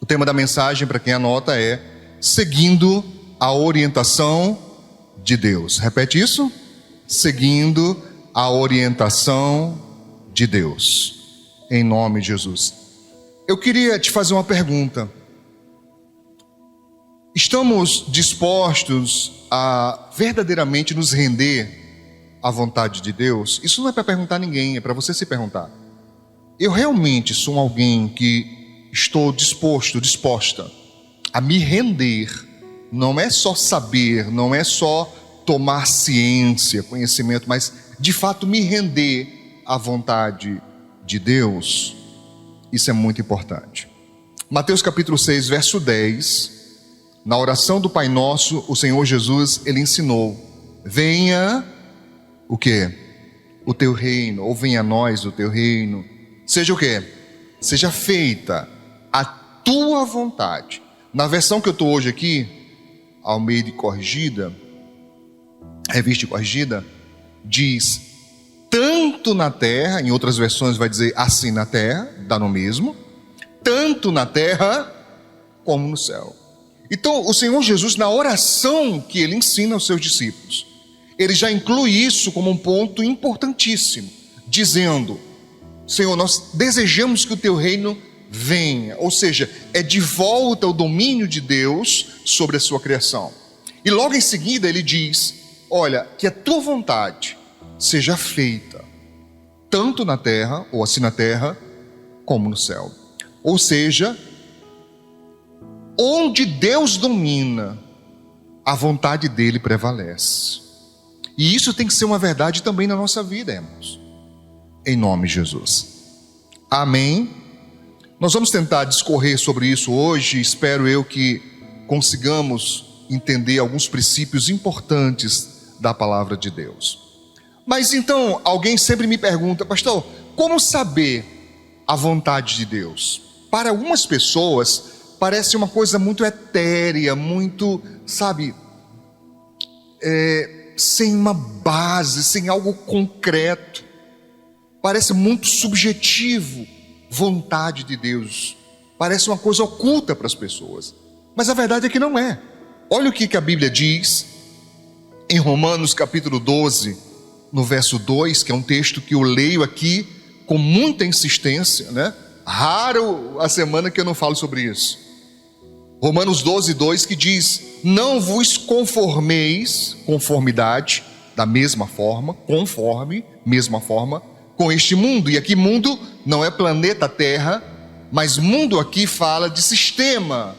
O tema da mensagem, para quem anota, é seguindo a orientação de Deus. Repete isso? Seguindo a orientação de Deus. Em nome de Jesus. Eu queria te fazer uma pergunta. Estamos dispostos a verdadeiramente nos render à vontade de Deus? Isso não é para perguntar a ninguém, é para você se perguntar. Eu realmente sou alguém que estou disposta a me render. Não é só saber, não é só tomar ciência, conhecimento, mas de fato me render à vontade de Deus. Isso é muito importante. Mateus capítulo 6, verso 10, na oração do Pai Nosso, o Senhor Jesus, Ele ensinou: venha o quê? O teu reino, ou venha a nós o teu reino. Seja o quê? Seja feita a tua vontade. Na versão que eu estou hoje aqui, Almeida Corrigida, Revista Corrigida, diz tanto na terra, em outras versões vai dizer assim na terra, dá no mesmo, tanto na terra como no céu. Então o Senhor Jesus, na oração que Ele ensina aos seus discípulos, Ele já inclui isso como um ponto importantíssimo, dizendo: Senhor, nós desejamos que o teu reino venha, ou seja, é de volta o domínio de Deus sobre a sua criação. E logo em seguida Ele diz: olha, que a tua vontade seja feita, tanto na terra, ou assim na terra, como no céu. Ou seja, onde Deus domina, a vontade dele prevalece. E isso tem que ser uma verdade também na nossa vida, irmãos. Em nome de Jesus. Amém? Nós vamos tentar discorrer sobre isso hoje. Espero eu que consigamos entender alguns princípios importantes da palavra de Deus. Mas então, alguém sempre me pergunta: pastor, como saber a vontade de Deus? Para algumas pessoas parece uma coisa muito etérea, muito, sem uma base, sem algo concreto. Parece muito subjetivo, vontade de Deus. Parece uma coisa oculta para as pessoas. Mas a verdade é que não é. Olha o que a Bíblia diz em Romanos capítulo 12, no verso 2, que é um texto que eu leio aqui com muita insistência, né? Raro a semana que eu não falo sobre isso. Romanos 12, 2, que diz: não vos conformeis, conformidade, da mesma forma, conforme, mesma forma, com este mundo. E aqui mundo não é planeta Terra, mas mundo aqui fala de sistema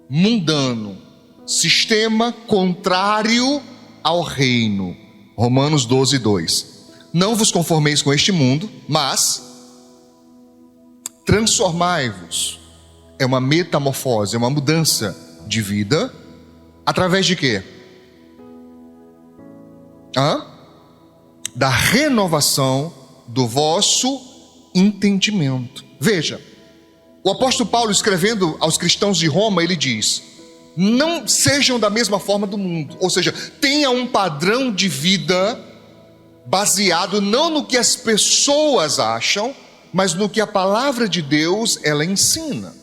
mundano, sistema contrário ao reino. Romanos 12, 2. Não vos conformeis com este mundo, mas transformai-vos. É uma metamorfose, é uma mudança de vida. Através de quê? Da renovação do vosso entendimento. Veja, o apóstolo Paulo, escrevendo aos cristãos de Roma, ele diz: não sejam da mesma forma do mundo. Ou seja, tenha um padrão de vida baseado não no que as pessoas acham, mas no que a palavra de Deus ela ensina.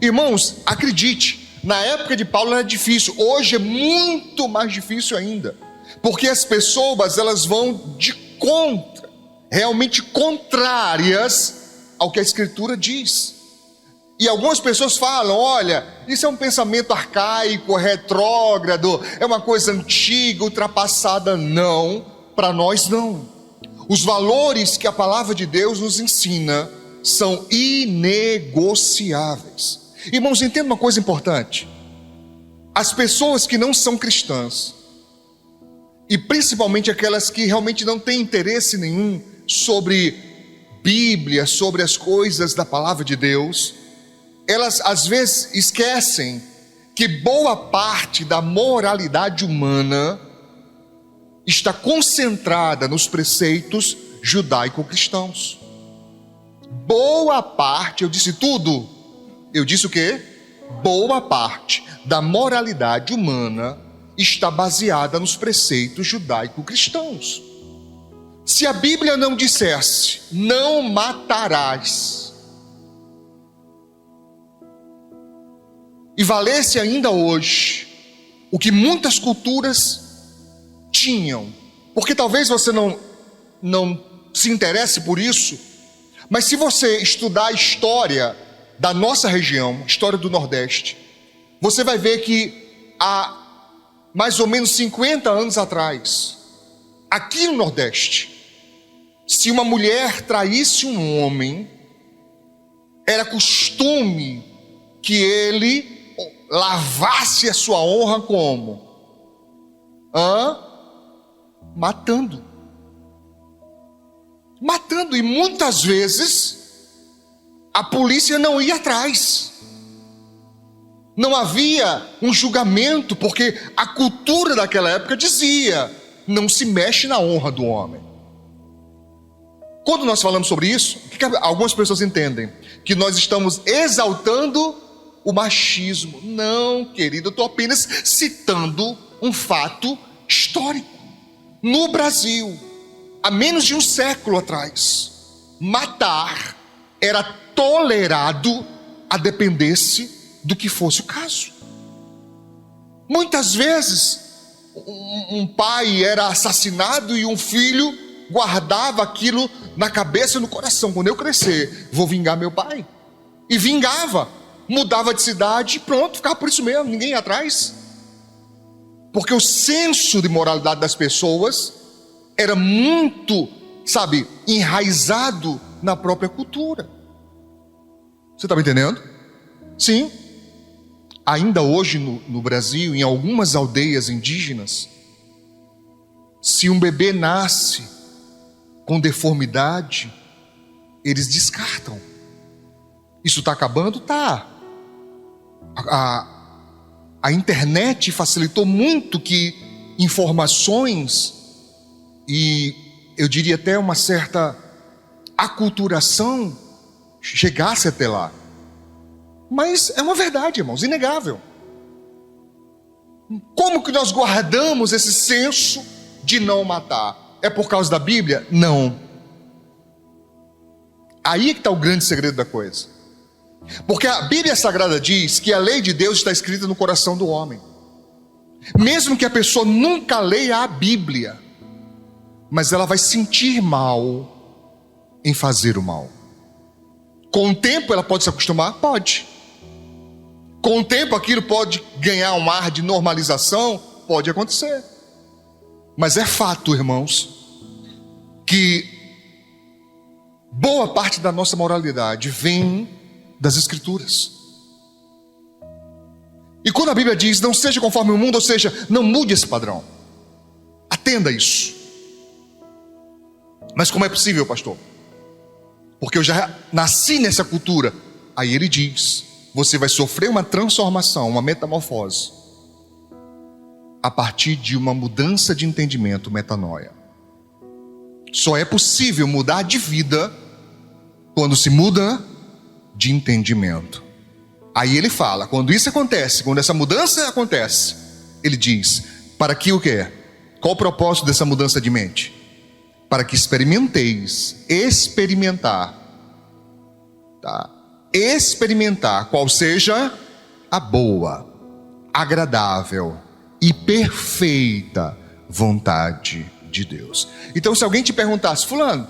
Irmãos, acredite, na época de Paulo era difícil, hoje é muito mais difícil ainda, porque as pessoas elas vão de contra, realmente contrárias ao que a Escritura diz. E algumas pessoas falam: olha, isso é um pensamento arcaico, retrógrado, é uma coisa antiga, ultrapassada. Não, para nós não. Os valores que a palavra de Deus nos ensina são inegociáveis. Irmãos, entenda uma coisa importante: as pessoas que não são cristãs, e principalmente aquelas que realmente não têm interesse nenhum sobre Bíblia, sobre as coisas da palavra de Deus, elas às vezes esquecem que boa parte da moralidade humana está concentrada nos preceitos judaico-cristãos. Boa parte, eu disse tudo, eu disse o quê? Boa parte da moralidade humana está baseada nos preceitos judaico-cristãos. Se a Bíblia não dissesse: não matarás, prevalece ainda hoje o que muitas culturas tinham. Porque talvez você não se interesse por isso, mas se você estudar a história da nossa região, história do Nordeste, você vai ver que há mais ou menos 50 anos atrás, aqui no Nordeste, se uma mulher traísse um homem, era costume que ele lavasse a sua honra como? Matando. E muitas vezes a polícia não ia atrás. Não havia um julgamento, porque a cultura daquela época dizia: não se mexe na honra do homem. Quando nós falamos sobre isso, o que algumas pessoas entendem? Que nós estamos exaltando o machismo. Não, querido, eu estou apenas citando um fato histórico. No Brasil, há menos de um século atrás, matar era tolerado a dependesse do que fosse o caso. Muitas vezes um pai era assassinado e um filho guardava aquilo na cabeça e no coração: quando eu crescer, vou vingar meu pai. E vingava, mudava de cidade e pronto, ficava por isso mesmo, ninguém ia atrás. Porque o senso de moralidade das pessoas era muito, enraizado na própria cultura. Você está me entendendo? Sim. Ainda hoje no Brasil, em algumas aldeias indígenas, se um bebê nasce com deformidade, eles descartam. Isso está acabando? Tá. A internet facilitou muito que informações e eu diria até uma certa aculturação chegasse até lá. Mas é uma verdade, irmãos, inegável. Como que nós guardamos esse senso de não matar? É por causa da Bíblia? Não. Aí é que está o grande segredo da coisa. Porque a Bíblia Sagrada diz que a lei de Deus está escrita no coração do homem. Mesmo que a pessoa nunca leia a Bíblia, mas ela vai sentir mal em fazer o mal. Com o tempo ela pode se acostumar? Pode. Com o tempo aquilo pode ganhar um ar de normalização? Pode acontecer. Mas é fato, irmãos, que boa parte da nossa moralidade vem das Escrituras. E quando a Bíblia diz: não seja conforme o mundo, ou seja, não mude esse padrão, atenda a isso. Mas como é possível, pastor? Porque eu já nasci nessa cultura. Aí ele diz: você vai sofrer uma transformação, uma metamorfose, a partir de uma mudança de entendimento, metanoia. Só é possível mudar de vida quando se muda de entendimento. Aí ele fala, quando isso acontece, quando essa mudança acontece, ele diz: para que o quê? Qual o propósito dessa mudança de mente? Para que experimentar, experimentar qual seja a boa, agradável e perfeita vontade de Deus. Então, se alguém te perguntasse: fulano,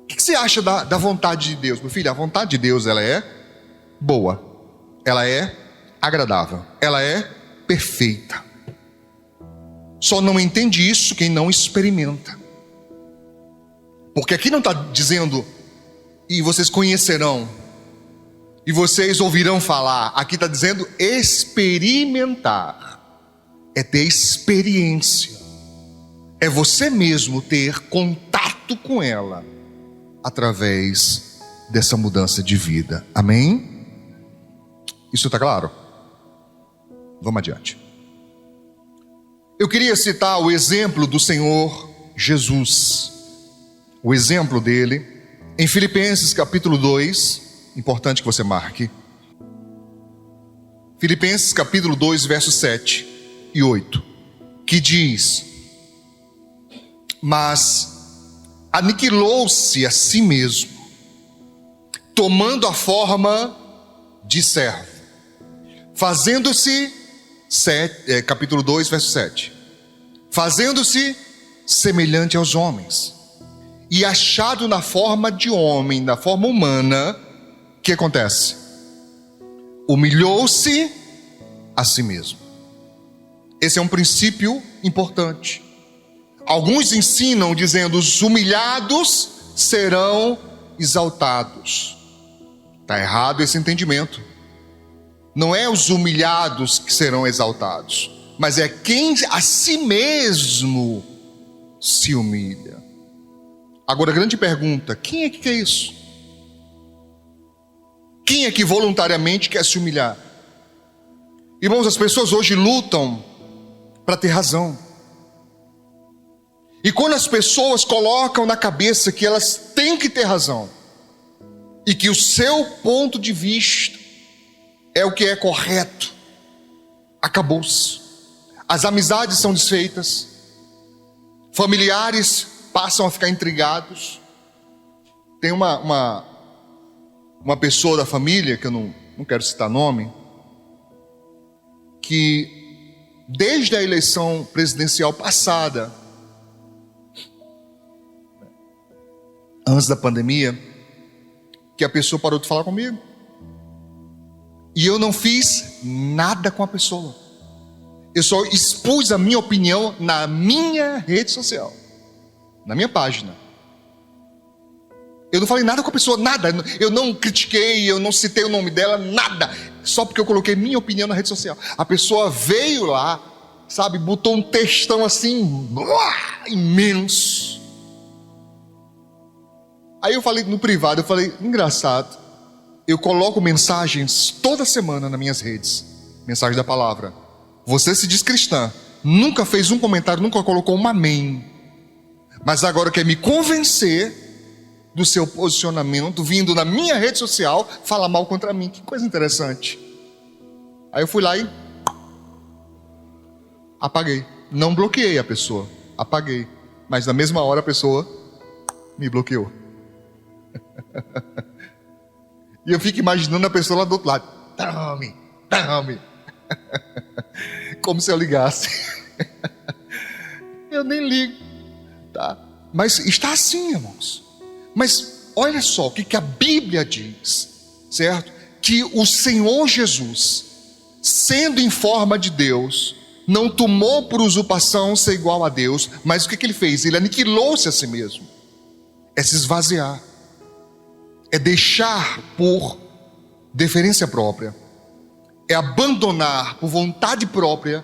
o que você acha da vontade de Deus? Meu filho, a vontade de Deus, ela é boa, ela é agradável, ela é perfeita. Só não entende isso quem não experimenta. Porque aqui não está dizendo: e vocês conhecerão, e vocês ouvirão falar. Aqui está dizendo experimentar. É ter experiência. É você mesmo ter contato com ela através dessa mudança de vida. Amém? Isso está claro? Vamos adiante. Eu queria citar o exemplo do Senhor Jesus. O exemplo dele em Filipenses capítulo 2. Importante que você marque. Filipenses capítulo 2, versos 7 e 8, que diz: mas aniquilou-se a si mesmo, tomando a forma de servo, fazendo-se, capítulo 2, verso 7, fazendo-se semelhante aos homens, e achado na forma de homem, na forma humana, o que acontece? Humilhou-se a si mesmo. Esse é um princípio importante. Alguns ensinam dizendo: os humilhados serão exaltados. Está errado esse entendimento. Não é os humilhados que serão exaltados, mas é quem a si mesmo se humilha. Agora a grande pergunta: quem é que quer isso? Quem é que voluntariamente quer se humilhar? Irmãos, as pessoas hoje lutam para ter razão. E quando as pessoas colocam na cabeça que elas têm que ter razão, e que o seu ponto de vista é o que é correto, acabou-se. As amizades são desfeitas, familiares passam a ficar intrigados. Tem uma pessoa da família, que eu não quero citar nome, que desde a eleição presidencial passada, antes da pandemia, que a pessoa parou de falar comigo. E eu não fiz nada com a pessoa. Eu só expus a minha opinião na minha rede social, na minha página. Eu não falei nada com a pessoa, nada. Eu não critiquei, eu não citei o nome dela, nada. Só porque eu coloquei minha opinião na rede social. A pessoa veio lá, sabe, botou um textão assim, imenso. Aí eu falei no privado, eu falei: engraçado, eu coloco mensagens toda semana nas minhas redes, mensagem da palavra. Você se diz cristã, nunca fez um comentário, nunca colocou um amém, mas agora quer me convencer do seu posicionamento, vindo na minha rede social, fala mal contra mim. Que coisa interessante. Aí eu fui lá e apaguei. Não bloqueei a pessoa, apaguei, mas na mesma hora a pessoa me bloqueou. E eu fico imaginando a pessoa lá do outro lado: tome. Como se eu ligasse. Eu nem ligo, tá? Mas está assim, irmãos. Mas olha só o que a Bíblia diz, certo? Que o Senhor Jesus, sendo em forma de Deus, não tomou por usurpação ser igual a Deus, mas o que ele fez? Ele aniquilou-se a si mesmo. É se esvaziar, é deixar por deferência própria, é abandonar por vontade própria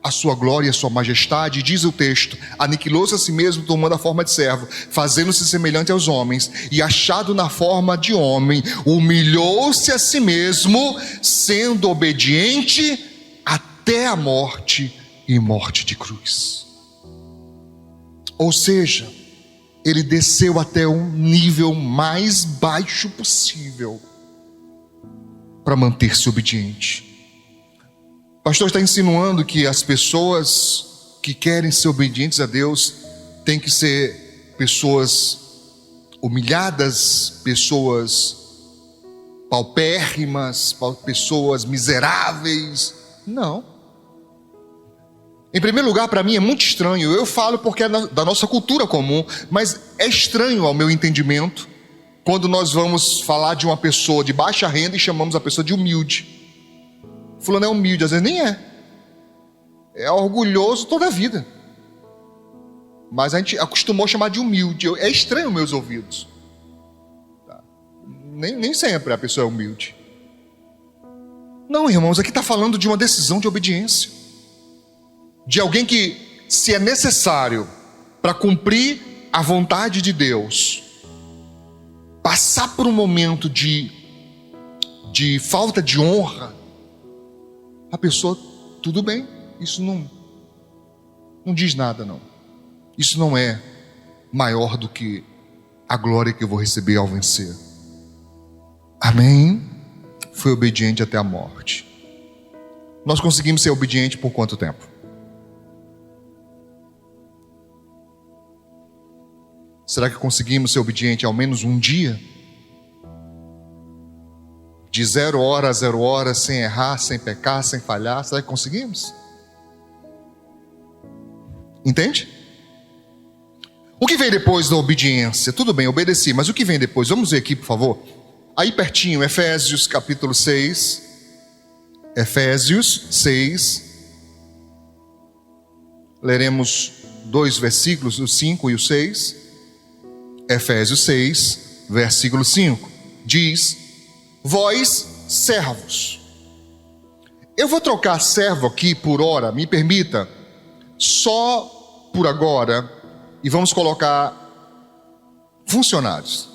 a sua glória e a sua majestade. Diz o texto: aniquilou-se a si mesmo, tomando a forma de servo, fazendo-se semelhante aos homens, e achado na forma de homem, humilhou-se a si mesmo, sendo obediente até a morte, e morte de cruz. Ou seja, ele desceu até um nível mais baixo possível para manter-se obediente. O pastor está insinuando que as pessoas que querem ser obedientes a Deus têm que ser pessoas humilhadas, pessoas paupérrimas, pessoas miseráveis. Não. Em primeiro lugar, para mim é muito estranho. Eu falo porque é da nossa cultura comum, mas é estranho ao meu entendimento quando nós vamos falar de uma pessoa de baixa renda e chamamos a pessoa de humilde. Fulano é humilde, às vezes nem é. É orgulhoso toda a vida. Mas a gente acostumou a chamar de humilde. É estranho aos meus ouvidos. Tá? Nem sempre a pessoa é humilde. Não, irmãos, aqui está falando de uma decisão de obediência. De alguém que, se é necessário para cumprir a vontade de Deus, passar por um momento de falta de honra, a pessoa, tudo bem, isso não diz nada não. Isso não é maior do que a glória que eu vou receber ao vencer. Amém? Foi obediente até a morte. Nós conseguimos ser obedientes por quanto tempo? Será que conseguimos ser obedientes ao menos um dia? de 0 hora a 0 hora, sem errar, sem pecar, sem falhar. Será que conseguimos? Entende? O que vem depois da obediência? Tudo bem, obedeci, mas o que vem depois? Vamos ver aqui, por favor. Aí pertinho, Efésios capítulo 6. Efésios 6. Leremos 2 versículos, o 5 e o 6. Efésios 6, versículo 5. Diz: vós servos. Eu vou trocar servo aqui por hora, me permita, só por agora, e vamos colocar funcionários,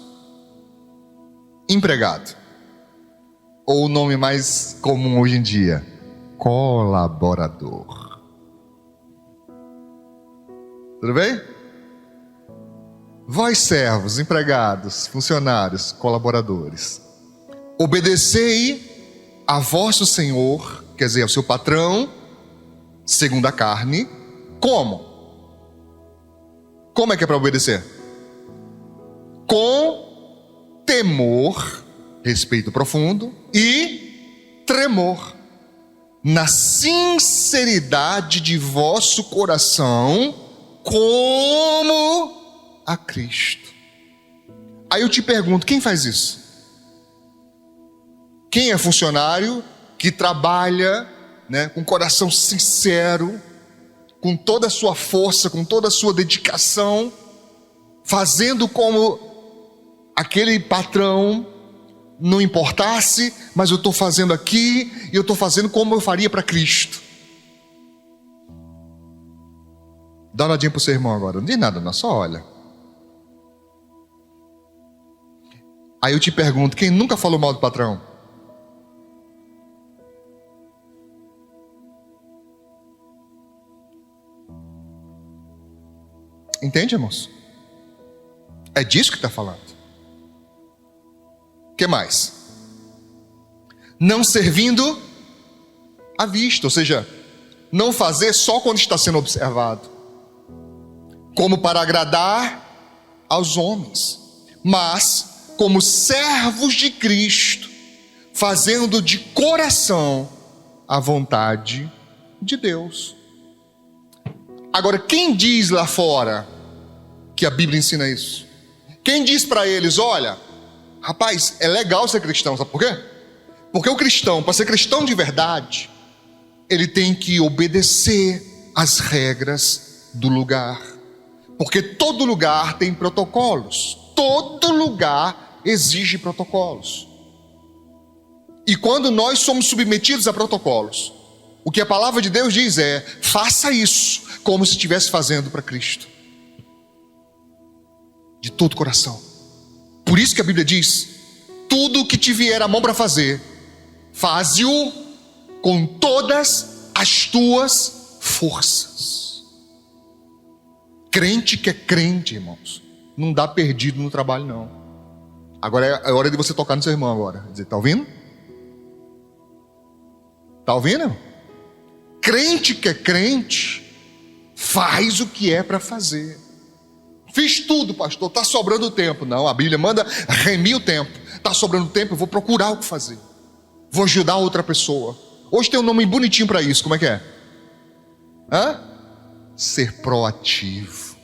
empregado, ou o nome mais comum hoje em dia, colaborador. Tudo bem? Vós servos, empregados, funcionários, colaboradores, obedecei a vosso Senhor, quer dizer, ao seu patrão, segundo a carne. Como? Como é que é para obedecer? Com temor, respeito profundo e tremor, na sinceridade de vosso coração, como a Cristo. Aí eu te pergunto, quem faz isso? Quem é funcionário que trabalha, né, com coração sincero, com toda a sua força, com toda a sua dedicação, fazendo como aquele patrão não importasse, mas eu estou fazendo aqui, e eu estou fazendo como eu faria para Cristo. Dá uma olhadinha para o seu irmão agora, não diz nada não, só olha. Aí eu te pergunto, quem nunca falou mal do patrão? Entende, irmãos? É disso que está falando. O que mais? Não servindo à vista, ou seja, não fazer só quando está sendo observado, como para agradar aos homens, mas como servos de Cristo, fazendo de coração a vontade de Deus. Agora, quem diz lá fora que a Bíblia ensina isso? Quem diz para eles, olha, rapaz, é legal ser cristão, sabe por quê? Porque o cristão, para ser cristão de verdade, ele tem que obedecer às regras do lugar. Porque todo lugar tem protocolos. Todo lugar exige protocolos. E quando nós somos submetidos a protocolos, o que a palavra de Deus diz é: faça isso como se estivesse fazendo para Cristo, de todo o coração. Por isso que a Bíblia diz: tudo o que te vier a mão para fazer, faze-o com todas as tuas forças. Crente que é crente, irmãos, não dá perdido no trabalho não. Agora é hora de você tocar no seu irmão agora, dizer: tá ouvindo? Tá ouvindo, irmão? Crente que é crente faz o que é para fazer. Fiz tudo, pastor, está sobrando tempo. Não, a Bíblia manda remir o tempo. Está sobrando tempo, eu vou procurar o que fazer, vou ajudar outra pessoa. Hoje tem um nome bonitinho para isso, como é que é? Ser proativo.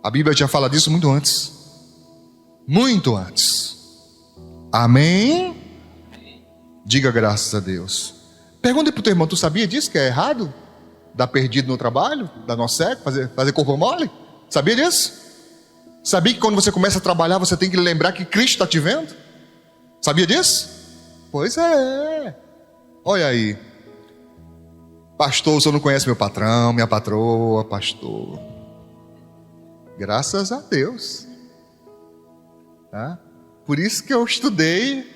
A Bíblia já fala disso muito antes. Muito antes. Amém? Diga graças a Deus. Pergunta para o teu irmão, tu sabia disso que é errado? Dar perdido no trabalho? Dar nó cego? Fazer corpo mole? Sabia disso? Sabia que quando você começa a trabalhar, você tem que lembrar que Cristo está te vendo? Sabia disso? Pois é. Olha aí. Pastor, o senhor não conhece meu patrão, minha patroa, pastor. Graças a Deus. Tá? Por isso que eu estudei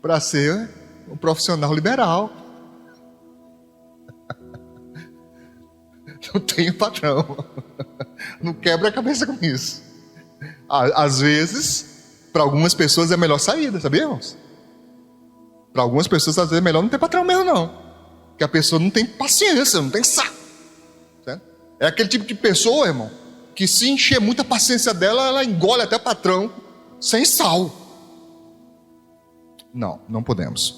para ser um profissional liberal. Não tenho patrão. Não quebra a cabeça com isso. Às vezes, para algumas pessoas é a melhor saída, sabia, irmãos? Para algumas pessoas, às vezes, é melhor não ter patrão mesmo, não. Porque a pessoa não tem paciência, não tem saco. Certo? É aquele tipo de pessoa, irmão, que se encher muita paciência dela, ela engole até patrão sem sal. Não, não podemos.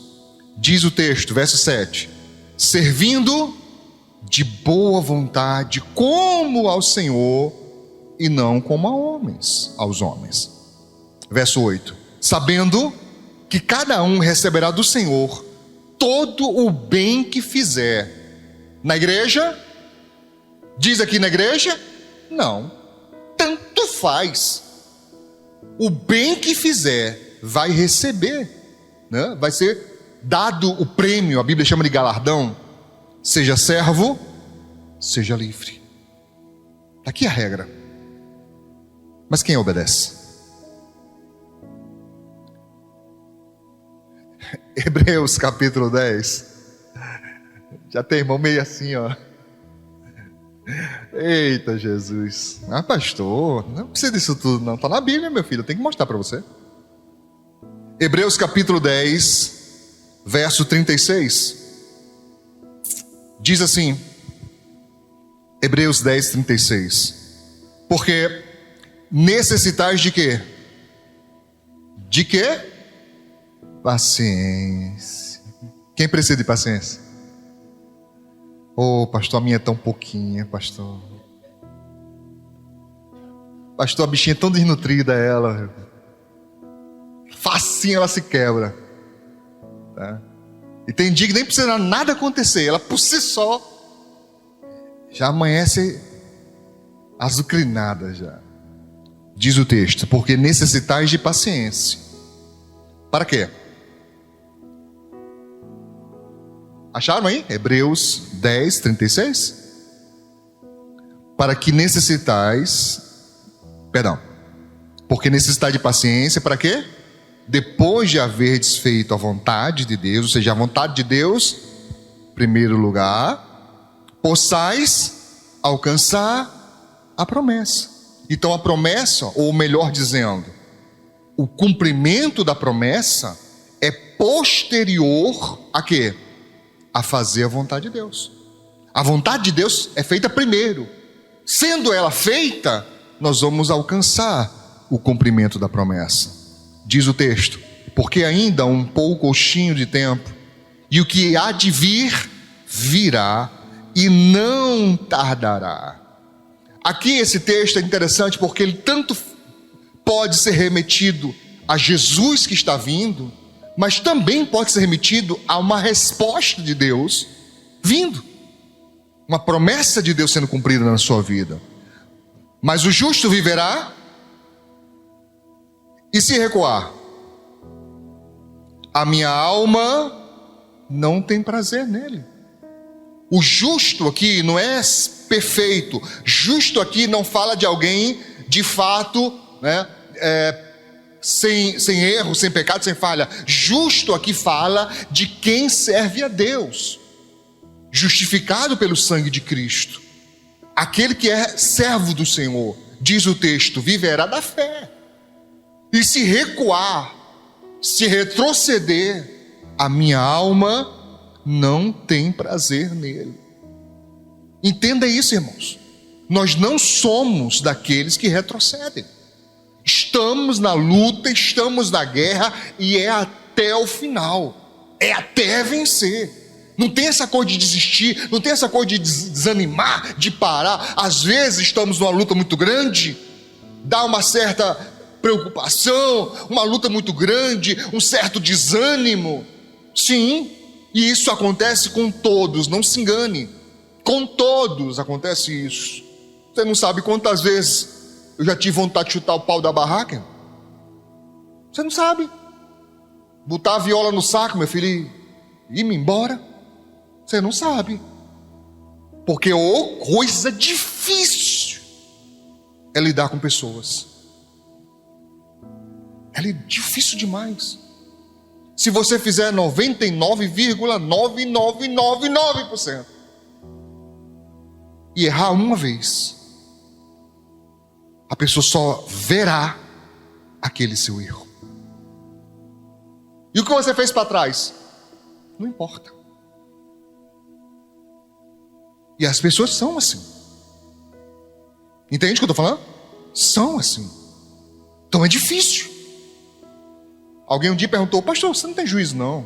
Diz o texto, verso 7: servindo de boa vontade, como ao Senhor, e não como aos homens. Verso 8: sabendo que cada um receberá do Senhor todo o bem que fizer. Na igreja? Diz aqui na igreja? Não. Tanto faz. O bem que fizer vai receber, né? Vai ser dado o prêmio, a Bíblia chama de galardão. Seja servo, seja livre. Está aqui a regra. Mas quem obedece? Hebreus capítulo 10. Já tem irmão meio assim, ó. Eita Jesus. Ah, pastor, não precisa disso tudo não. Está na Bíblia, meu filho, eu tenho que mostrar para você. Hebreus capítulo 10, verso 36. Diz assim, Hebreus 10, 36. Porque necessitais de quê? De quê? Paciência. Quem precisa de paciência? Oh, pastor, a minha é tão pouquinha, pastor. Pastor, a bichinha é tão desnutrida, ela. Facinho ela se quebra. Tá? E tem dia que nem precisa nada acontecer. Ela por si só já amanhece azucrinada já. Diz o texto, porque necessitais de paciência. Para quê? Acharam aí? Hebreus 10, 36. Para que necessitais... Perdão. Porque necessitais de paciência, para quê? Depois de haver desfeito a vontade de Deus, ou seja, a vontade de Deus, em primeiro lugar, possais alcançar a promessa. Então a promessa, ou melhor dizendo, o cumprimento da promessa é posterior a quê? A fazer a vontade de Deus. A vontade de Deus é feita primeiro. Sendo ela feita, nós vamos alcançar o cumprimento da promessa. Diz o texto, porque ainda um poucochinho de tempo, e o que há de vir, virá, e não tardará. Aqui esse texto é interessante porque ele tanto pode ser remetido a Jesus que está vindo, mas também pode ser remetido a uma resposta de Deus vindo. Uma promessa de Deus sendo cumprida na sua vida. Mas o justo viverá, e se recuar? A minha alma não tem prazer nele. O justo aqui não é perfeito. Justo aqui não fala de alguém de fato, né, sem erro, sem pecado, sem falha. Justo aqui fala de quem serve a Deus, justificado pelo sangue de Cristo. Aquele que é servo do Senhor, diz o texto, viverá da fé. E se recuar, se retroceder, a minha alma não tem prazer nele. Entenda isso, irmãos. Nós não somos daqueles que retrocedem. Estamos na luta, estamos na guerra, e é até o final. É até vencer. Não tem essa coisa de desistir, não tem essa coisa de desanimar, de parar. Às vezes estamos numa luta muito grande, dá uma certa preocupação, uma luta muito grande, um certo desânimo. Sim, e isso acontece com todos, não se engane. Com todos acontece isso. Você não sabe quantas vezes eu já tive vontade de chutar o pau da barraca? Você não sabe. Botar a viola no saco, meu filho, e ir-me embora? Você não sabe. Porque coisa difícil é lidar com pessoas. É difícil demais. Se você fizer 99,9999% e errar uma vez, a pessoa só verá aquele seu erro. E o que você fez para trás? Não importa. E as pessoas são assim. Entende o que eu estou falando? São assim. Então é difícil. Alguém um dia perguntou: pastor, você não tem juízo não?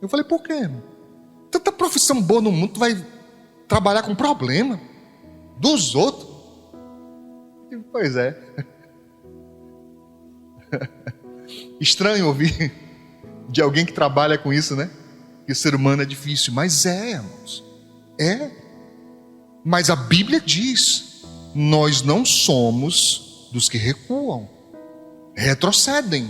Eu falei: por quê? Tanta profissão boa no mundo, tu vai trabalhar com problema dos outros? Pois é. Estranho ouvir de alguém que trabalha com isso, né? Que o ser humano é difícil. Mas irmãos, é. Mas a Bíblia diz: nós não somos dos que recuam, retrocedem.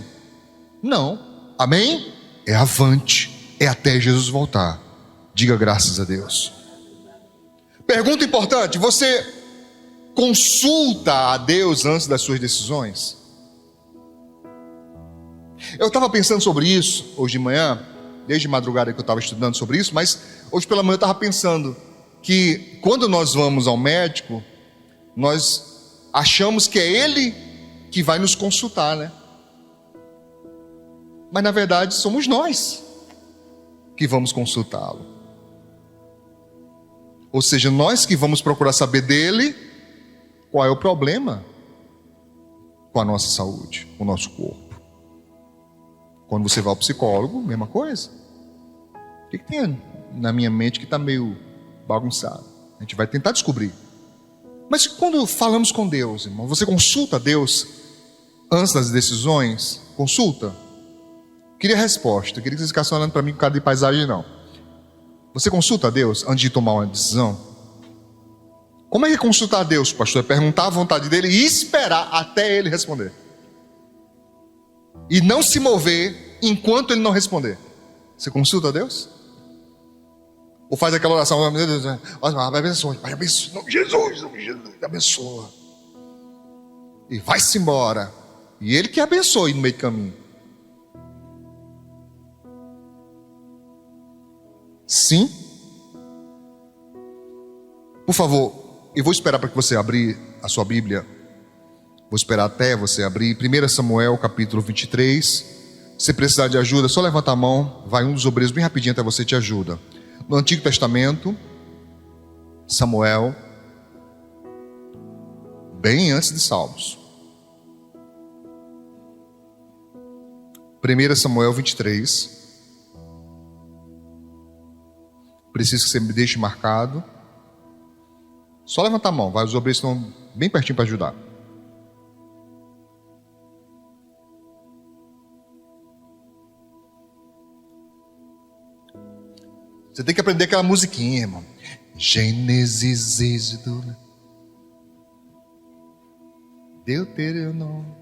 Não. Amém? É avante, é até Jesus voltar. Diga graças a Deus. Pergunta importante: você consulta a Deus antes das suas decisões? Eu estava pensando sobre isso hoje de manhã, desde madrugada que eu estava estudando sobre isso, mas hoje pela manhã eu estava pensando que quando nós vamos ao médico, nós achamos que é ele que vai nos consultar, né? Mas na verdade somos nós que vamos consultá-lo. Ou seja, nós que vamos procurar saber dele qual é o problema com a nossa saúde, com o nosso corpo. Quando você vai ao psicólogo, mesma coisa. O que tem na minha mente que está meio bagunçado? A gente vai tentar descobrir. Mas quando falamos com Deus, irmão, você consulta a Deus antes das decisões? Consulta? Queria resposta. Queria que vocês ficassem olhando para mim com cara de paisagem, não. Você consulta a Deus antes de tomar uma decisão? Como é que é consultar a Deus, pastor? É perguntar a vontade dele e esperar até ele responder. E não se mover enquanto ele não responder. Você consulta a Deus? Ou faz aquela oração: meu Deus, Pai, abençoa, Pai, abençoa, Jesus, abençoa. E vai-se embora. E ele que abençoe no meio do caminho. Sim? Por favor, eu vou esperar para que você abrir a sua Bíblia. Vou esperar até você abrir 1 Samuel capítulo 23. Se precisar de ajuda, só levanta a mão. Vai um dos obreiros bem rapidinho até você, te ajuda. No Antigo Testamento, Samuel, bem antes de Salmos. 1 Samuel 23. Preciso que você me deixe marcado. Só levanta a mão, vai, os obreiros estão bem pertinho para ajudar. Você tem que aprender aquela musiquinha, irmão. Gênesis, Êxodo, Deuteronômio,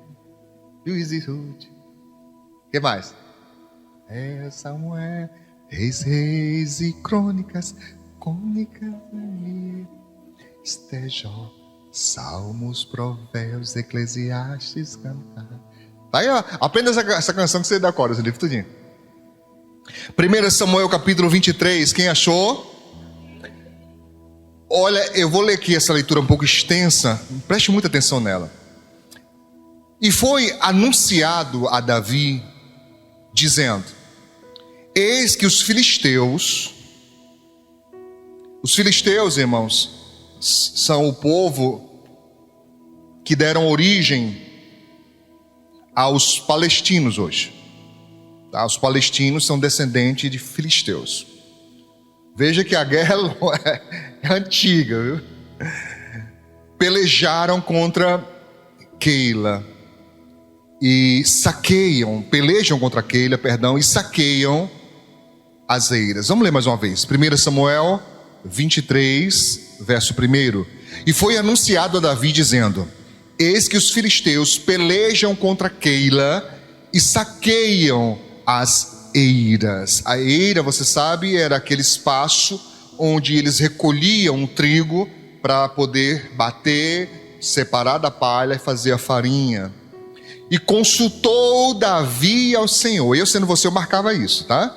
Juízes e Ruth. O que mais? Samuel, Reis e Crônicas, Estejó, Salmos, Provérbios, Eclesiastes, Cantar. Tá aí, ó. Aprenda essa canção que você dá cor, esse livro tudinho. 1 Samuel capítulo 23, quem achou? Olha, eu vou ler aqui essa leitura um pouco extensa, preste muita atenção nela. E foi anunciado a Davi, dizendo: eis que os filisteus, irmãos, são o povo que deram origem aos palestinos hoje. Tá? Os palestinos são descendentes de filisteus. Veja que a guerra é antiga, viu? Pelejaram contra Keila e pelejam contra Keila, e saqueiam as eiras. Vamos ler mais uma vez. 1 Samuel 23, verso 1. E foi anunciado a Davi dizendo: eis que os filisteus pelejam contra Keila e saqueiam as eiras. A eira, você sabe, era aquele espaço onde eles recolhiam o trigo para poder bater, separar da palha e fazer a farinha. E consultou Davi ao Senhor. Eu sendo você, eu marcava isso, tá?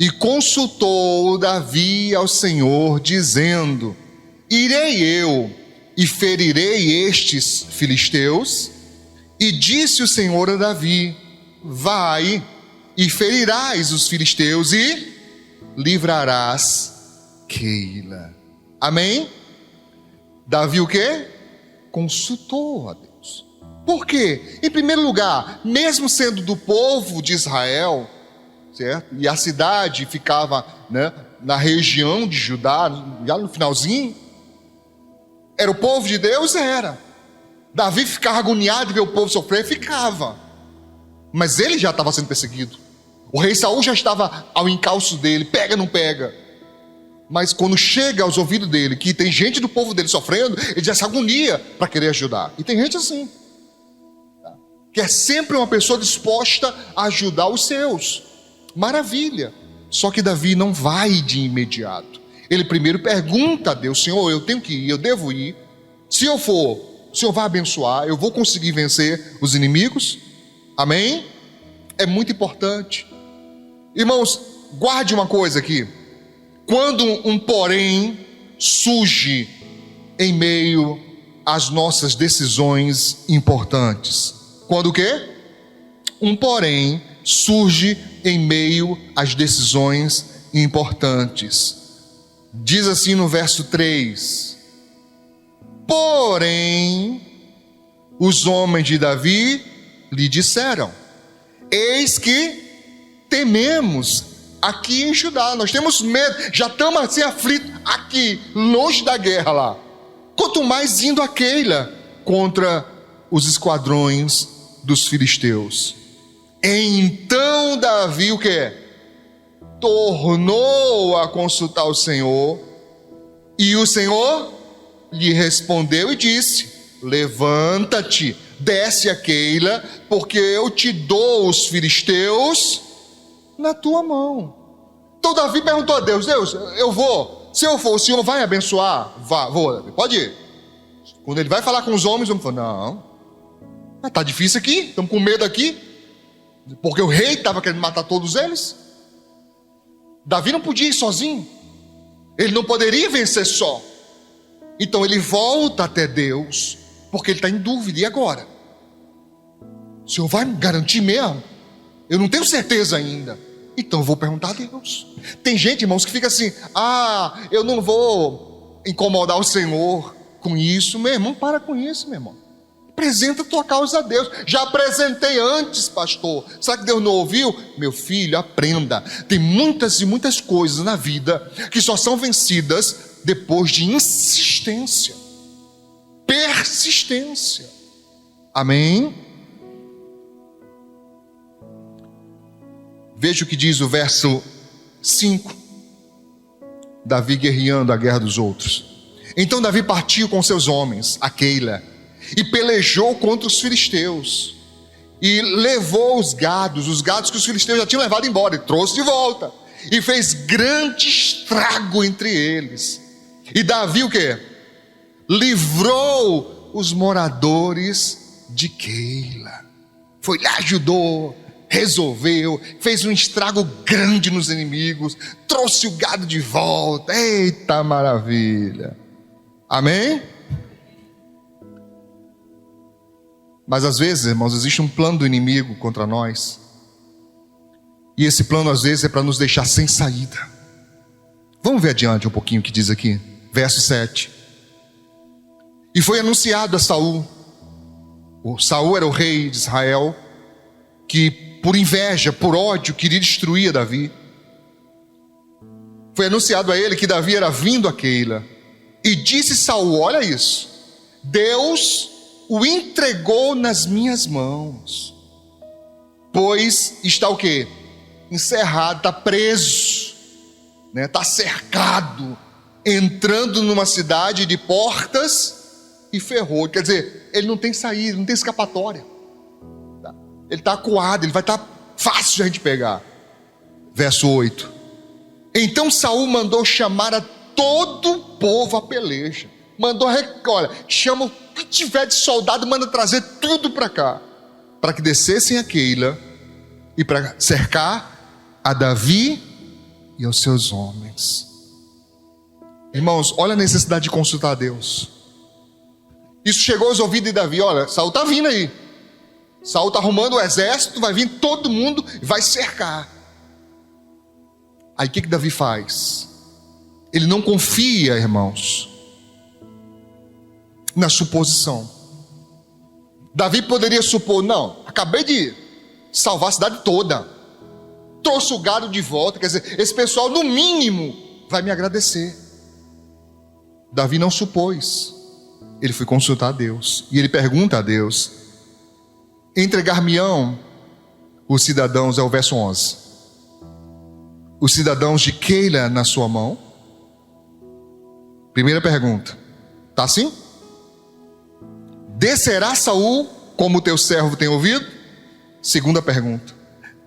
E consultou Davi ao Senhor, dizendo: irei eu e ferirei estes filisteus? E disse o Senhor a Davi: vai e ferirás os filisteus e livrarás Keila. Amém? Davi o quê? Consultou a Deus. Por quê? Em primeiro lugar, mesmo sendo do povo de Israel, certo? E a cidade ficava, né, na região de Judá, já no finalzinho, era o povo de Deus? Era. Davi ficava agoniado de ver o povo sofrer? Ficava. Mas ele já estava sendo perseguido. O rei Saul já estava ao encalço dele, pega, não pega. Mas quando chega aos ouvidos dele, que tem gente do povo dele sofrendo, ele já se agonia para querer ajudar. E tem gente assim, que é sempre uma pessoa disposta a ajudar os seus. Maravilha. Só que Davi não vai de imediato. Ele primeiro pergunta a Deus: Senhor, eu tenho que ir, eu devo ir. Se eu for, o Senhor vai abençoar, eu vou conseguir vencer os inimigos? Amém? É muito importante. Irmãos, guarde uma coisa aqui. Quando um porém surge em meio às nossas decisões importantes. Quando o quê? Um porém surge em meio às decisões importantes. Diz assim no verso 3: porém, os homens de Davi lhe disseram: eis que tememos aqui em Judá, nós temos medo, já estamos assim aflitos aqui, longe da guerra lá. Quanto mais indo a Keila contra os esquadrões dos filisteus. Então Davi o quê? Tornou a consultar o Senhor, e o Senhor lhe respondeu e disse: levanta-te, desce a Keila, porque eu te dou os filisteus na tua mão. Então Davi perguntou a Deus: Deus, eu vou, se eu for, o Senhor vai abençoar? Vou, pode ir. Quando ele vai falar com os homens, o homem falou: não, está difícil aqui, estamos com medo aqui, porque o rei estava querendo matar todos eles. Davi não podia ir sozinho, ele não poderia vencer só. Então ele volta até Deus, porque ele está em dúvida. E agora? O Senhor vai me garantir mesmo? Eu não tenho certeza ainda. Então eu vou perguntar a Deus. Tem gente, irmãos, que fica assim: eu não vou incomodar o Senhor com isso. Meu irmão, para com isso, meu irmão. Apresenta a tua causa a Deus. Já apresentei antes, pastor. Será que Deus não ouviu? Meu filho, aprenda. Tem muitas e muitas coisas na vida que só são vencidas depois de insistência, persistência. Amém? Veja o que diz o verso 5. Davi guerreando a guerra dos outros. Então Davi partiu com seus homens a Keila e pelejou contra os filisteus, e levou os gados que os filisteus já tinham levado embora, e trouxe de volta, e fez grande estrago entre eles. E Davi o quê? Livrou os moradores de Keila. Foi lá, ajudou, resolveu, fez um estrago grande nos inimigos, trouxe o gado de volta. Eita maravilha! Amém? Mas às vezes, irmãos, existe um plano do inimigo contra nós, e esse plano às vezes é para nos deixar sem saída. Vamos ver adiante um pouquinho o que diz aqui, verso 7. E foi anunciado a Saul. Saul era o rei de Israel, que por inveja, por ódio, queria destruir Davi. Foi anunciado a ele que Davi era vindo a Keila, e disse Saul: olha isso, Deus o entregou nas minhas mãos, pois está o quê? Encerrado, está preso, né? Está cercado, entrando numa cidade de portas e ferrou. Quer dizer, ele não tem saída, não tem escapatória. Ele está acuado, ele vai estar fácil de a gente pegar. Verso 8. Então Saul mandou chamar a todo o povo a peleja. Mandou, olha, chama o que tiver de soldado, manda trazer tudo para cá, para que descessem a Keila e para cercar a Davi e aos seus homens. Irmãos, olha a necessidade de consultar a Deus. Isso chegou aos ouvidos de Davi: olha, Saul está vindo aí, Saul está arrumando o exército, vai vir todo mundo e vai cercar. Aí o que Davi faz? Ele não confia, irmãos, na suposição. Davi poderia supor: não, acabei de salvar a cidade toda, trouxe o gado de volta, quer dizer, esse pessoal no mínimo vai me agradecer. Davi não supôs, ele foi consultar a Deus, e ele pergunta a Deus: entregar-me-ão os cidadãos, é o verso 11, os cidadãos de Keila na sua mão? Primeira pergunta, está assim? Descerá Saul como o teu servo tem ouvido? Segunda pergunta: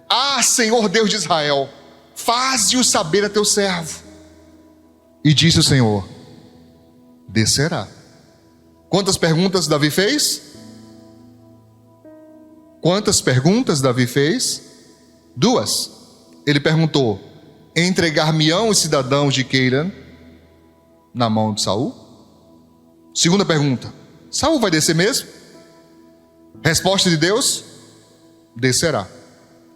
ah, Senhor Deus de Israel, faze-o saber a teu servo. E disse o Senhor: descerá. Quantas perguntas Davi fez? Quantas perguntas Davi fez? Duas. Ele perguntou: entregar-me-ão os cidadãos de Keila na mão de Saul? Segunda pergunta: Saul vai descer mesmo? Resposta de Deus: descerá.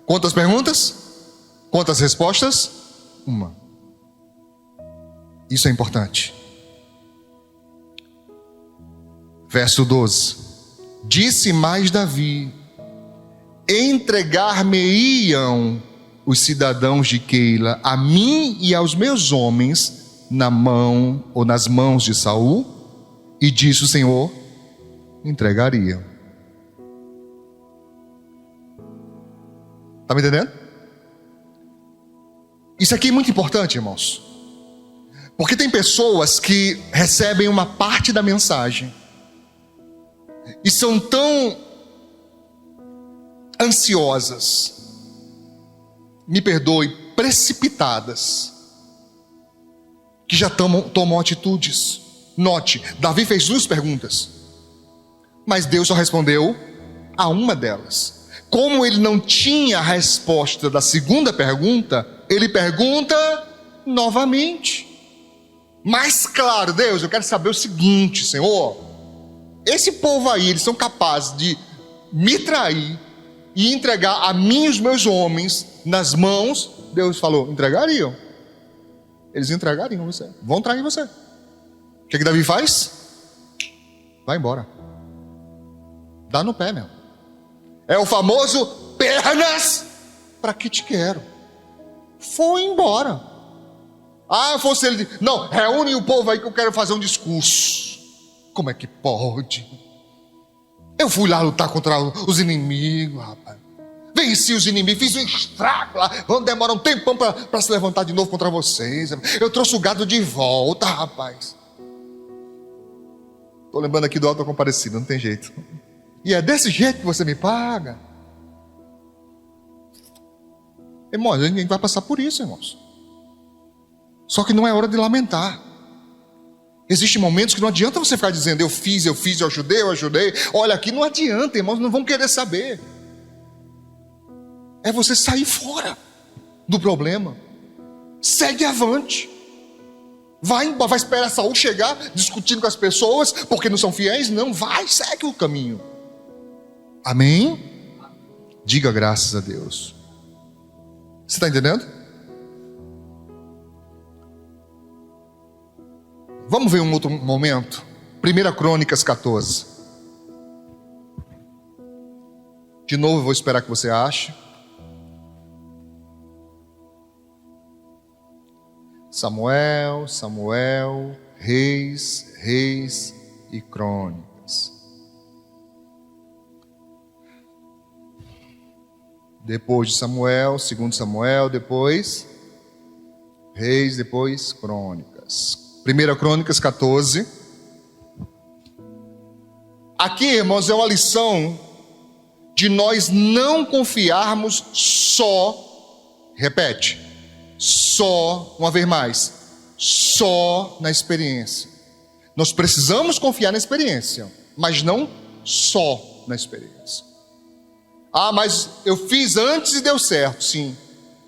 Quantas perguntas? Quantas respostas? Uma. Isso é importante. Verso 12: disse mais Davi: entregar-me-iam os cidadãos de Keila a mim e aos meus homens na mão ou nas mãos de Saul? E disse o Senhor: entregariam. Está me entendendo? Isso aqui é muito importante, irmãos, porque tem pessoas que recebem uma parte da mensagem e são tão ansiosas, me perdoe, precipitadas, que já tomam atitudes. Note, Davi fez duas perguntas, mas Deus só respondeu a uma delas. Como ele não tinha a resposta da segunda pergunta, ele pergunta novamente. Mas claro: Deus, eu quero saber o seguinte, Senhor, esse povo aí, eles são capazes de me trair e entregar a mim e os meus homens nas mãos? Deus falou: entregariam. Eles entregariam você, vão trair você. O que Davi faz? Vai embora, dá no pé mesmo. É o famoso pernas, para que te quero. Foi embora. Ah, fosse ele, não, reúne o povo aí que eu quero fazer um discurso. Como é que pode? Eu fui lá lutar contra os inimigos, rapaz. Venci os inimigos, fiz um estrago lá. Vão demorar um tempão para se levantar de novo contra vocês. Eu trouxe o gado de volta, rapaz. Estou lembrando aqui do Auto Comparecido, não tem jeito. E é desse jeito que você me paga? Irmãos, a gente vai passar por isso, irmãos. Só que não é hora de lamentar. Existem momentos que não adianta você ficar dizendo: eu fiz, eu ajudei. Olha, aqui não adianta, irmãos, não vão querer saber. É você sair fora do problema. Segue avante. Vai esperar Saul chegar discutindo com as pessoas porque não são fiéis? Não, vai, segue o caminho. Amém? Diga graças a Deus. Você está entendendo? Vamos ver um outro momento. 1 Crônicas 14. De novo eu vou esperar que você ache. Samuel, Reis e Crônicas. Depois de Samuel, 2 Samuel, depois Reis, depois Crônicas. 1 Crônicas 14. Aqui, irmãos, é uma lição de nós não confiarmos só, repete, só, uma vez mais, só na experiência. Nós precisamos confiar na experiência, mas não só na experiência. Ah, mas eu fiz antes e deu certo. Sim,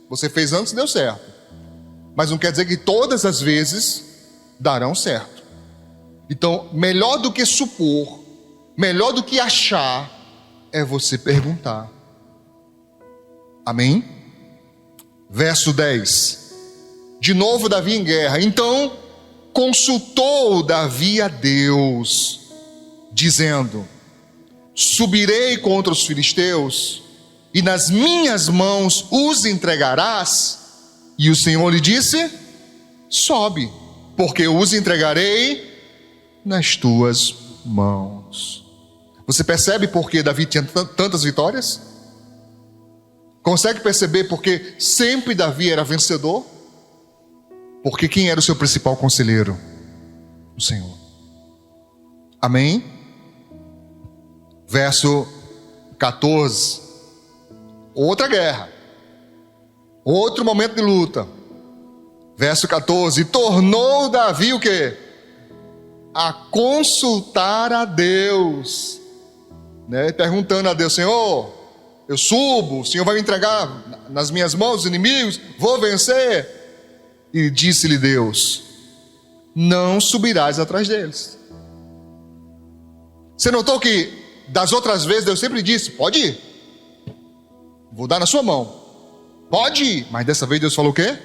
você fez antes e deu certo, mas não quer dizer que todas as vezes darão certo. Então, melhor do que supor, melhor do que achar, é você perguntar. Amém? Verso 10. De novo Davi em guerra. Então consultou Davi a Deus, dizendo: subirei contra os filisteus, e nas minhas mãos os entregarás. E o Senhor lhe disse: sobe, porque eu os entregarei nas tuas mãos. Você percebe por que Davi tinha tantas vitórias? Consegue perceber por que sempre Davi era vencedor? Porque quem era o seu principal conselheiro? O Senhor. Amém? Verso 14. Outra guerra. Outro momento de luta. Verso 14. Tornou Davi o quê? A consultar a Deus, né? Perguntando a Deus: Senhor, eu subo, o Senhor vai me entregar nas minhas mãos os inimigos, vou vencer. E disse-lhe Deus: não subirás atrás deles. Você notou que das outras vezes Deus sempre disse: pode ir, vou dar na sua mão, pode ir. Mas dessa vez Deus falou o quê?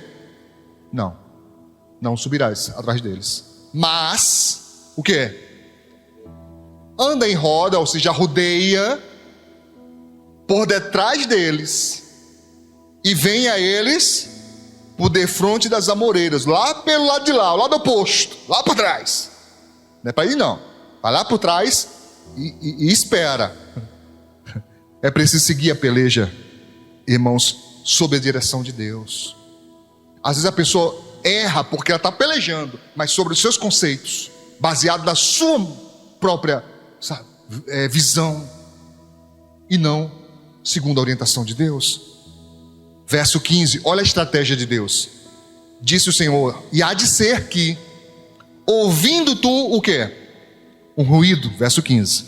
Não subirás atrás deles. Mas, o quê? Anda em roda, ou seja, rodeia por detrás deles, e vem a eles por defronte das amoreiras, lá pelo lado de lá, o lado oposto, lá por trás. Não é para ir não, vai lá por trás e espera. É preciso seguir a peleja, irmãos, sob a direção de Deus. Às vezes a pessoa erra porque ela está pelejando, mas sobre os seus conceitos, baseado na sua própria visão, e não segundo a orientação de Deus. Verso 15, olha a estratégia de Deus. Disse o Senhor: e há de ser que, ouvindo tu o quê? Um ruído, verso 15,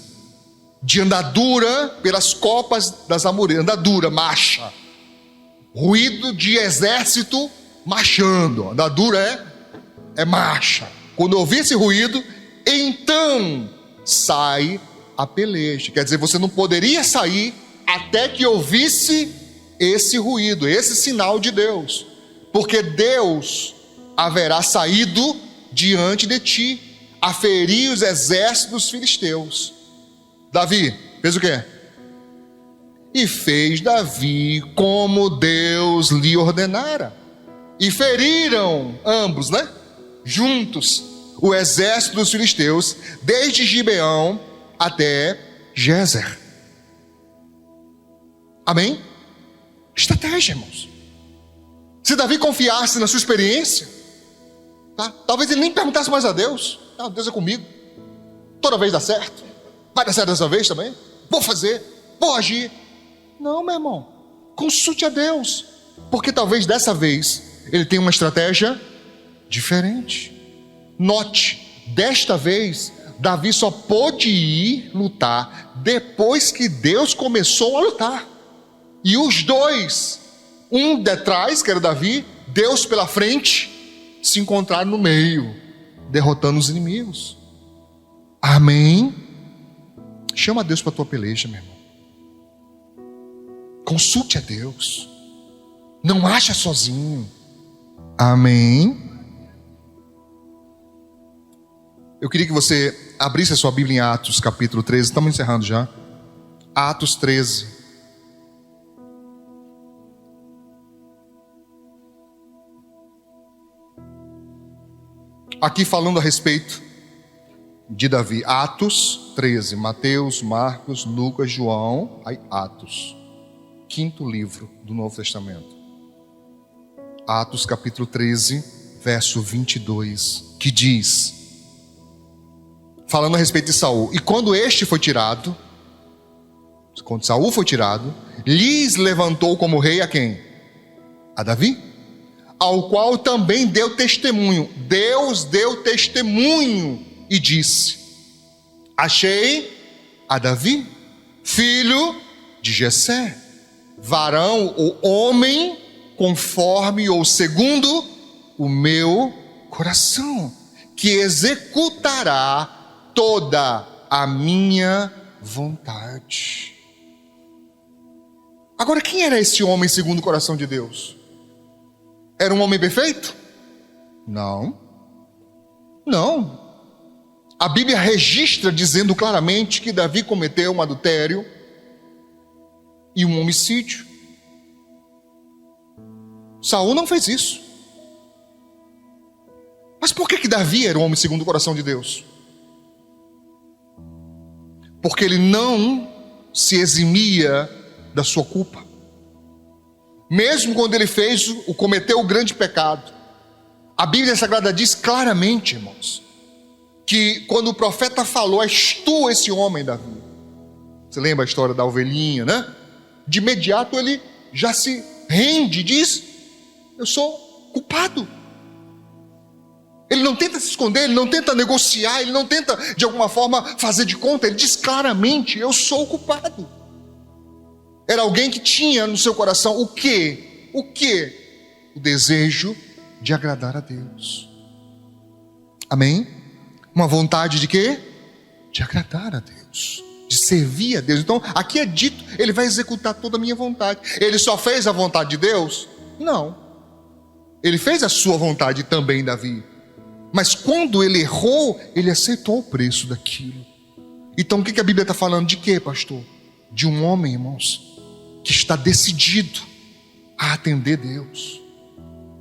de andadura pelas copas das amoreiras. Andadura, marcha. Ruído de exército marchando. Andadura é marcha. Quando ouvir esse ruído, então sai a peleja. Quer dizer, você não poderia sair até que ouvisse esse ruído, esse sinal de Deus, porque Deus haverá saído diante de ti a ferir os exércitos dos filisteus. Davi fez o quê? E fez Davi como Deus lhe ordenara, e feriram ambos, né? Juntos, o exército dos filisteus, desde Gibeão até Gezer. Amém? Estratégia, irmãos. Se Davi confiasse na sua experiência, tá? Talvez ele nem perguntasse mais a Deus. Não, Deus é comigo, toda vez dá certo, vai dar certo dessa vez também, vou fazer, vou agir. Não, meu irmão, consulte a Deus, porque talvez dessa vez ele tenha uma estratégia diferente. Note, desta vez Davi só pôde ir lutar depois que Deus começou a lutar. E os dois, um detrás, que era Davi, Deus pela frente, se encontraram no meio, derrotando os inimigos. Amém? Chama a Deus para a tua peleja, meu irmão. Consulte a Deus. Não acha sozinho. Amém? Eu queria que você abrisse a sua Bíblia em Atos, capítulo 13. Estamos encerrando já. Atos 13. Aqui falando a respeito de Davi. Atos 13. Mateus, Marcos, Lucas, João. Aí Atos. Quinto livro do Novo Testamento. Atos capítulo 13, verso 22. Que diz, falando a respeito de Saul: e quando este foi tirado, quando Saul foi tirado, lhes levantou como rei a quem? A Davi, ao qual também deu testemunho. Deus deu testemunho e disse: achei a Davi, filho de Jessé, varão ou homem conforme ou segundo o meu coração, que executará toda a minha vontade. Agora, quem era esse homem segundo o coração de Deus? Era um homem perfeito? Não. A Bíblia registra dizendo claramente que Davi cometeu um adultério e um homicídio. Saul não fez isso. Mas por que Davi era um homem segundo o coração de Deus? Porque ele não se eximia da sua culpa. Mesmo quando ele cometeu o grande pecado. A Bíblia Sagrada diz claramente, irmãos, que quando o profeta falou: és tu esse homem, Davi. Você lembra a história da ovelhinha, né? De imediato ele já se rende e diz: eu sou culpado. Ele não tenta se esconder, ele não tenta negociar, ele não tenta de alguma forma fazer de conta. Ele diz claramente: eu sou culpado. Era alguém que tinha no seu coração o quê? O desejo de agradar a Deus. Amém? Uma vontade de quê? De agradar a Deus, de servir a Deus. Então aqui é dito: ele vai executar toda a minha vontade. Ele só fez a vontade de Deus? Não. Ele fez a sua vontade também, Davi. Mas quando ele errou, ele aceitou o preço daquilo. Então o que a Bíblia está falando? De quê, pastor? De um homem, irmãos, que está decidido a atender Deus,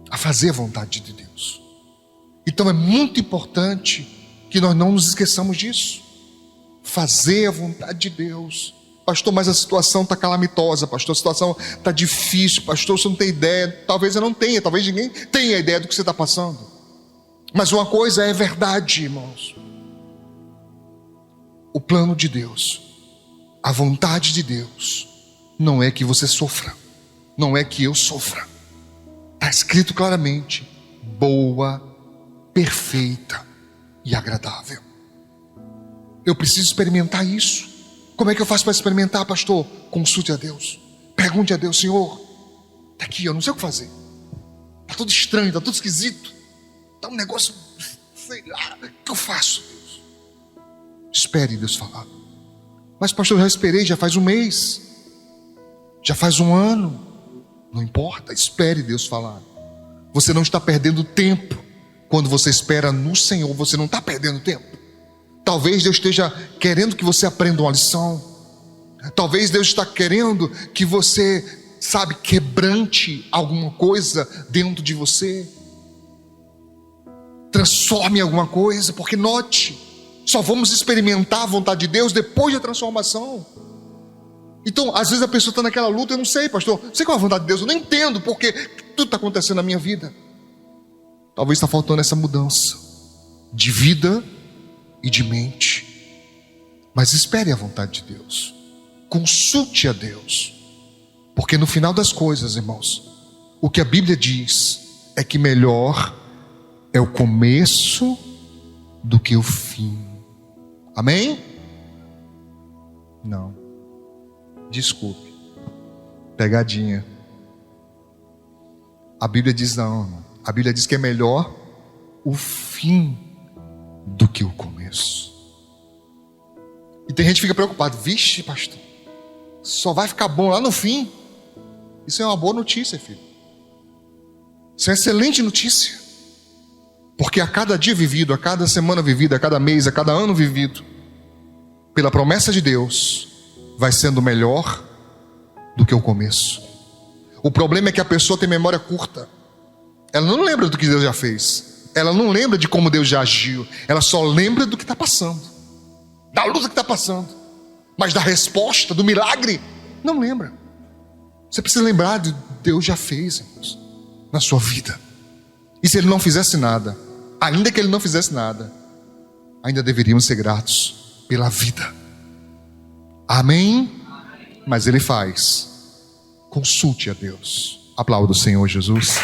a fazer a vontade de Deus. Então é muito importante que nós não nos esqueçamos disso. Fazer a vontade de Deus. Pastor, mas a situação está calamitosa, pastor, a situação está difícil, pastor, você não tem ideia. Talvez eu não tenha, talvez ninguém tenha ideia do que você está passando. Mas uma coisa é verdade, irmãos: o plano de Deus, a vontade de Deus, não é que você sofra, não é que eu sofra. Está escrito claramente: boa, perfeita e agradável. Eu preciso experimentar isso. Como é que eu faço para experimentar, pastor? Consulte a Deus, pergunte a Deus: Senhor, está aqui, eu não sei o que fazer, está tudo estranho, está tudo esquisito, está um negócio, sei lá, o que eu faço, Deus? Espere Deus falar. Mas pastor, eu já esperei, já faz um mês, já faz um ano. Não importa, espere Deus falar. Você não está perdendo tempo. Quando você espera no Senhor, você não está perdendo tempo. Talvez Deus esteja querendo que você aprenda uma lição. Talvez Deus está querendo que você, quebrante alguma coisa dentro de você, transforme alguma coisa. Porque note, só vamos experimentar a vontade de Deus depois da transformação. Então, às vezes a pessoa está naquela luta: eu não sei, pastor, sei qual é a vontade de Deus, eu não entendo porque tudo está acontecendo na minha vida. Talvez está faltando essa mudança de vida e de mente. Mas espere a vontade de Deus, consulte a Deus, porque no final das coisas, irmãos, o que a Bíblia diz é que melhor é o começo do que o fim. Amém? Não. Desculpe, pegadinha. A Bíblia diz não, irmão. A Bíblia diz que é melhor o fim do que o começo. E tem gente que fica preocupado: vixe, pastor, só vai ficar bom lá no fim. Isso é uma boa notícia, filho. Isso é uma excelente notícia. Porque a cada dia vivido, a cada semana vivida, a cada mês, a cada ano vivido, pela promessa de Deus, vai sendo melhor do que o começo. O problema é que a pessoa tem memória curta. Ela não lembra do que Deus já fez. Ela não lembra de como Deus já agiu. Ela só lembra do que está passando, da luta que está passando. Mas da resposta, do milagre, não lembra. Você precisa lembrar de Deus já fez, irmãos, na sua vida. E se Ele não fizesse nada, ainda que Ele não fizesse nada, ainda deveríamos ser gratos pela vida. Amém? Mas Ele faz. Consulte a Deus. Aplauda o Senhor Jesus.